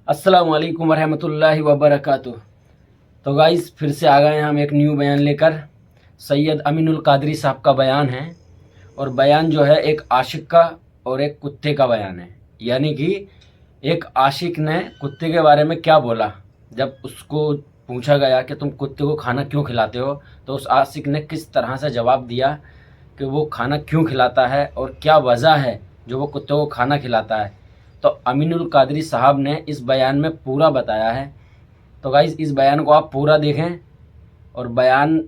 अस्सलाम वालेकुम वरहमतुल्लाहि वबरकातुह। तो गाइस फिर से आ गए हैं हम एक न्यू बयान लेकर। सैयद अमीनुल कादरी साहब का बयान है, और बयान जो है एक आशिक का और एक कुत्ते का बयान है। यानी कि एक आशिक ने कुत्ते के बारे में क्या बोला, जब उसको पूछा गया कि तुम कुत्ते को खाना क्यों खिलाते हो, तो उस आशिक ने किस तरह से जवाब दिया कि वो खाना क्यों खिलाता है और क्या वजह है जो वो कुत्ते को खाना खिलाता है। तो अमीनुल कादरी साहब ने इस बयान में पूरा बताया है। तो गाइस इस बयान को आप पूरा देखें, और बयान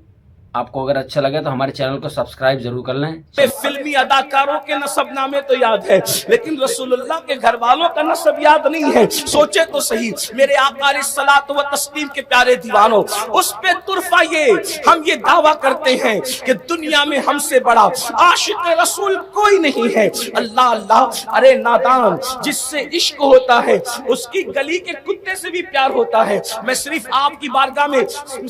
आपको अगर अच्छा लगे तो हमारे चैनल को सब्सक्राइब जरूर कर लें। फिल्मी अदाकारों के नसबनामे तो याद है, लेकिन रसूलुल्लाह के घर वालों का नसब याद नहीं है। सोचे तो सही मेरे आका अलैहिस्सलातु व तस्लीम के प्यारे दीवानों, उस पे तुरफा ये हम ये दावा करते हैं कि दुनिया में हमसे बड़ा आशिक रसूल कोई नहीं है। अल्लाह अल्लाह, अरे नादान, जिससे इश्क होता है उसकी गली के कुत्ते से भी प्यार होता है। मैं सिर्फ आपकी बारगाह में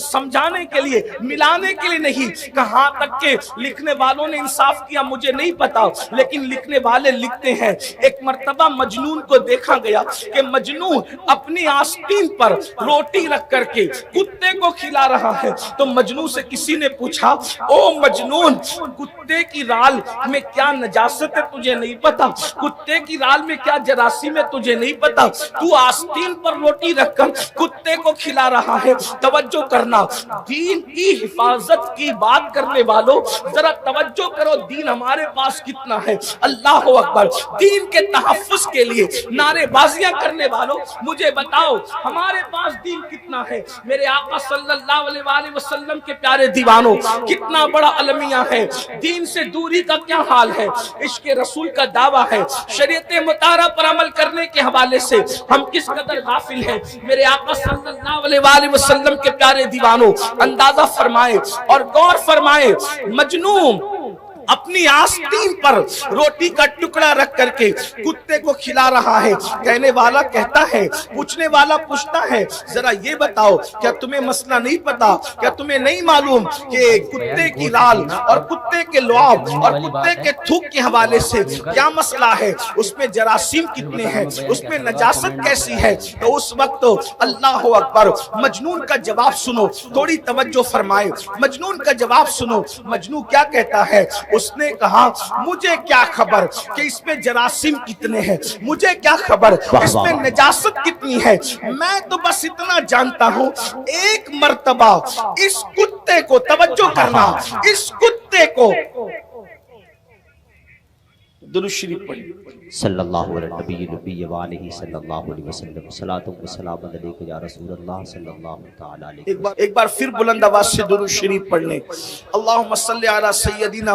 समझाने के लिए, मिलाने के नहीं, कहां तक के लिखने वालों ने इंसाफ किया मुझे नहीं पता, लेकिन लिखने वाले लिखते हैं एक मर्तबा मजनून को देखा गया कि मजनून अपनी आस्तीन पर रोटी रख करके कुत्ते को खिला रहा है। तो मजनून से किसी ने पूछा, ओ मजनून, कुत्ते की राल में क्या नजासत है तुझे नहीं पता? कुत्ते की राल में क्या जरासीम है तुझे नहीं पता? तू आस्तीन पर रोटी रखकर कुत्ते को खिला रहा है। तवज्जो करना, दीन की हिफाजत की बात करने वालों, जरा तवज्जो करो, दीन हमारे पास कितना है। अल्लाह अकबर। दीन के तहफ्फुज के लिए नारेबाजियां करने वालों, मुझे बताओ हमारे पास दीन कितना है। मेरे आका सल्लल्लाहु अलैहि वसल्लम के प्यारे दीवानों, कितना बड़ा अलमिया है। दीन से दूरी का क्या हाल है, इश्क रसूल का दावा है, शरीयत मुतारा पर अमल करने के हवाले से हम किस कदर गाफिल हैं। मेरे आका सल्लल्लाहु अलैहि वसल्लम के प्यारे दीवानों, अंदाजा फरमाए और गौर फरमाए, मजनून अपनी आस्तीन पर रोटी का टुकड़ा रख करके कुत्ते को खिला रहा है। कहने वाला कहता है, पूछने वाला पूछता है, जरा ये बताओ क्या तुम्हें मसला नहीं पता, क्या तुम्हें नहीं मालूम कि कुत्ते की राल और कुत्ते के लुआब और कुत्ते के थूक के हवाले से क्या मसला है, उसमें जरासीम कितने हैं, उसमें नजासत कैसी है। तो उस वक्त तो अल्लाह अकबर, मजनून का जवाब सुनो, थोड़ी तवज्जो फरमाए, मजनून का जवाब सुनो। मजनू क्या कहता है, उसने कहा, मुझे क्या खबर कि इसमें जरासीम कितने हैं, मुझे क्या खबर इसमें नजासत कितनी है। मैं तो बस इतना जानता हूं, एक मर्तबा इस कुत्ते को, तवज्जो करना, इस कुत्ते को दुरूद शरीफ पढ़िए सल्लल्लाहु अलैहि वसल्लम सलातो व सलाम अलैका या रसूल अल्लाह सल्लल्लाहु तआला अलैहि। एक बार फिर बुलंद आवाज से दुरूद शरीफ पढ़ लें। अल्लाहुम्मा सल्लि अला सय्यदिना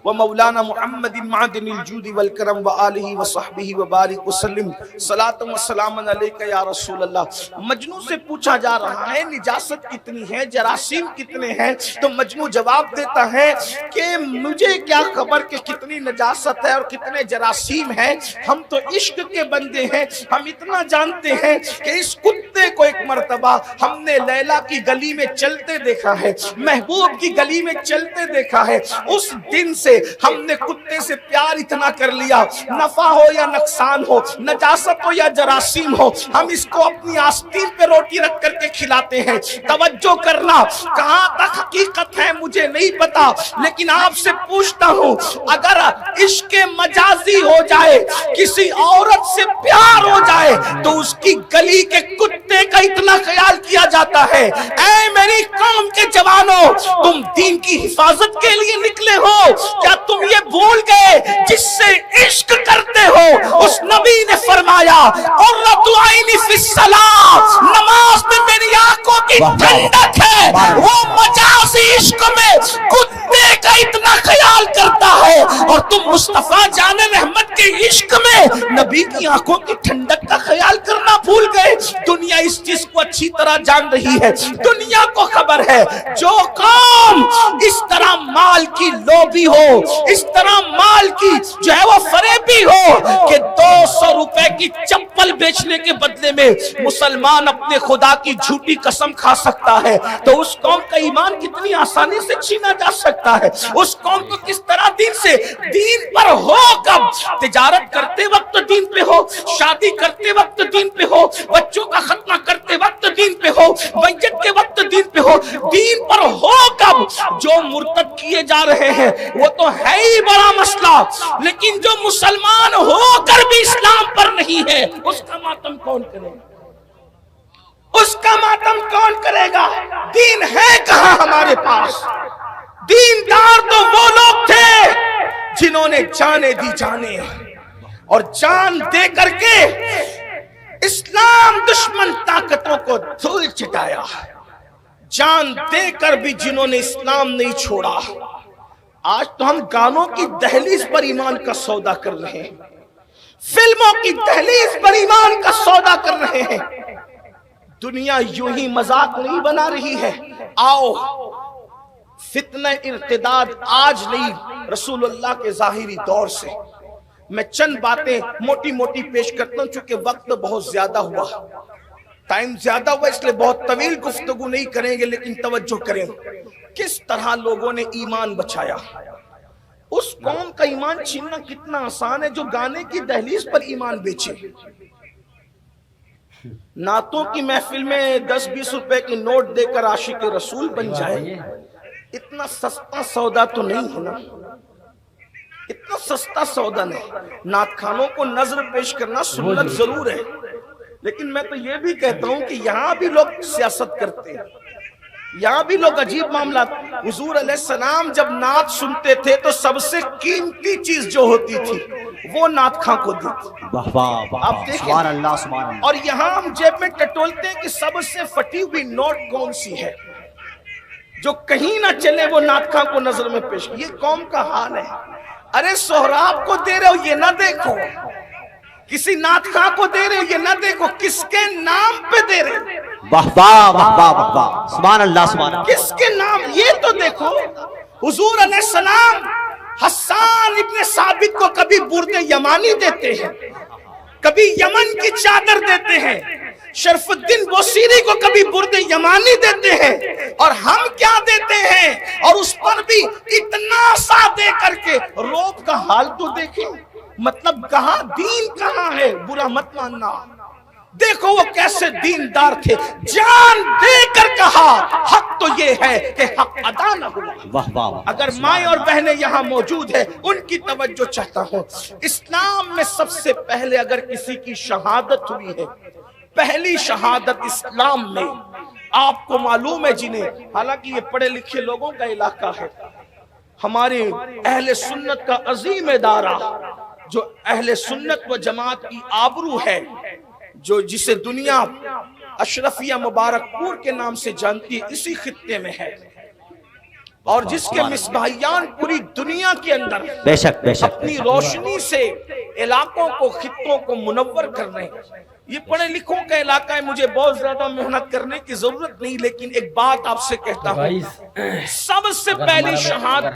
व मौलाना मुहम्मदिन मादिनिल जूदी वल करम व आलिहि व सहबिहि व बारिक वसल्लिम सलातो व सलाम अलैका या रसूल अल्लाह। मजनू से पूछा जा रहा है निजासत कितनी है, जरासीम कितने हैं। तो मजनू जवाब देता है कि मुझे क्या खबर कि कितनी नजासत है और कितने जरासीम हैं। हम तो इश्क के बंदे हैं, हम इतना जानते हैं कि इस कुत्ते को एक मर्तबा हमने लैला की गली में चलते देखा है, महबूब की गली में चलते देखा है। उस दिन से हमने कुत्ते से प्यार इतना कर लिया, नफा हो या नुकसान हो, नजासत हो या जरासीम हो, हम इसको अपनी आस्तीन पे रोटी रख करके खिलाते हैं। तवज्जो करना, कहां तक हकीकत है मुझे नहीं पता, लेकिन आपसे पूछता हूं, अगर इश्क मजाजी हो जाए, किसी औरत से प्यार हो जाए, तो उसकी गली के कुत्ते का इतना ख्याल किया जाता है। ऐ मेरी कौम के जवानों, तुम दीन की हिफाजत के लिए निकले हो, क्या तुम ये भूल गए जिससे इश्क करते हो उस नबी ने फरमाया, और रतुआइनी फिस्सलाह, नमाज में मेरी आंखों की ठंडक है। वो मजाजी इश्क में कुत्ते का इतना ख्याल करता है, और तुम मुस्तफा जाने रहमत के इश्क में नबी की आंखों की ठंडक का ख्याल करना भूल गए। दुनिया इस चीज को अच्छी तरह जान रही है, दुनिया को खबर है, जो कौम इस तरह माल की लोभी हो, इस तरह माल की जो है वो फरेबी हो कि 200 रुपए की चप्पल बेचने के बदले में मुसलमान अपने खुदा की झूठी कसम खा सकता है, तो उस कौम का ईमान कितनी आसानी से छीना जा सकता है। उस कौम को किस तरह दीन पर हो, कब तिजारत करते वक्त दीन पे हो, शादी करते वक्त दीन पे हो, बच्चों का खतना करते वक्त दीन पे हो, मैयत के वक्त दीन पे हो, दीन पर हो कब? जो मुर्तद किए जा रहे हैं वो तो है ही बड़ा मसला, लेकिन जो मुसलमान होकर भी इस्लाम पर नहीं है उसका मातम कौन करेगा? उसका मातम कौन करेगा? दीन है कहां हमारे पास? दीनदार तो वो लोग थे जिन्होंने जाने दी जाने, और जान दे करके इस्लाम दुश्मन ताकतों को धूल चिटाया, जान देकर भी जिन्होंने इस्लाम नहीं छोड़ा। आज तो हम गानों की दहलीज पर ईमान का सौदा कर रहे हैं, फिल्मों की दहलीज पर ईमान का सौदा कर रहे हैं। दुनिया यूं ही मजाक नहीं बना रही है। आओ, फितना इर्तिदाद आज नहीं, रसूलुल्लाह के जाहिरी दौर से। मैं चंद बातें मोटी मोटी पेश करता हूं, चूंकि वक्त बहुत ज्यादा हुआ, टाइम ज्यादा हुआ, इसलिए बहुत तवील गुफ्तगू नहीं करेंगे, लेकिन तवज्जो करें किस तरह लोगों ने ईमान बचाया। उस कौम का ईमान छीनना कितना आसान है जो गाने की दहलीज पर ईमान बेचे। नातों की महफिल में 10-20 रुपए के नोट देकर आशिक रसूल बन जाए, इतना सस्ता सौदा तो नहीं है ना, इतना सस्ता सौदा नहीं। नात खानों को नजर पेश करना सुन्नत जरूर है, लेकिन मैं तो ये भी कहता हूं कि यहां भी लोग सियासत करते हैं, यहां भी लोग अजीब मामला। हुजूर अलैहिस्सलाम जब नात सुनते थे तो सबसे कीमती चीज जो होती थी वो नात खां को दी थी। आप देखें, और यहां हम जेब में टटोलते हैं कि सबसे फटी हुई नोट कौन सी है जो कहीं ना चले, वो नात खां को नजर में पेश। ये कौम का हाल है। अरे सोहराब को दे रहे हो ये ना देखो, किसी नात खां को दे रहे हो ये ना देखो, किसके नाम पे दे रहे हो? वाह वाह वाह वाह वाह, सुभान अल्लाह, सुभान अल्लाह। किसके नाम ये तो देखो। हुजूर अलैहिस्सलाम हस्सान इब्ने साबित को कभी बुर्दे यमानी देते हैं, कभी यमन की चादर देते हैं, शरफुद्दीन बोसीरी को कभी बुर्दे यमानी देते हैं, और हम क्या देते हैं? और उस पर भी इतना सा दे करके रोब का हाल तो देखें। मतलब कहां दीन कहां है? बुरा मत मानना। देखो वो कैसे दीनदार थे, जान देकर कहा हक तो ये है कि हक अदा न हुआ। वाह वाह। अगर माएं और बहनें यहाँ मौजूद है उनकी तवज्जो चाहता हूँ। इस्लाम में सबसे पहले अगर किसी की शहादत हुई है, पहली शहादत इस्लाम में, आपको मालूम है जिन्हें, हालांकि ये पढ़े लिखे लोगों का इलाका है, हमारे अहले सुन्नत का अजीम इदारा जो अहले सुन्नत व जमात की आबरू है, जो जिसे दुनिया अशरफिया मुबारकपुर के नाम से जानती है, इसी खित्ते में है, और जिसके मिसबाहियान पूरी दुनिया के अंदर बेशक बेशक अपनी रोशनी से इलाकों को, खित्तों को मुनव्वर कर रहे हैं। ये पढ़े लिखों का इलाका है, मुझे बहुत ज्यादा मेहनत करने की जरूरत नहीं, लेकिन एक बात आपसे कहता हूँ, सबसे पहली शहादत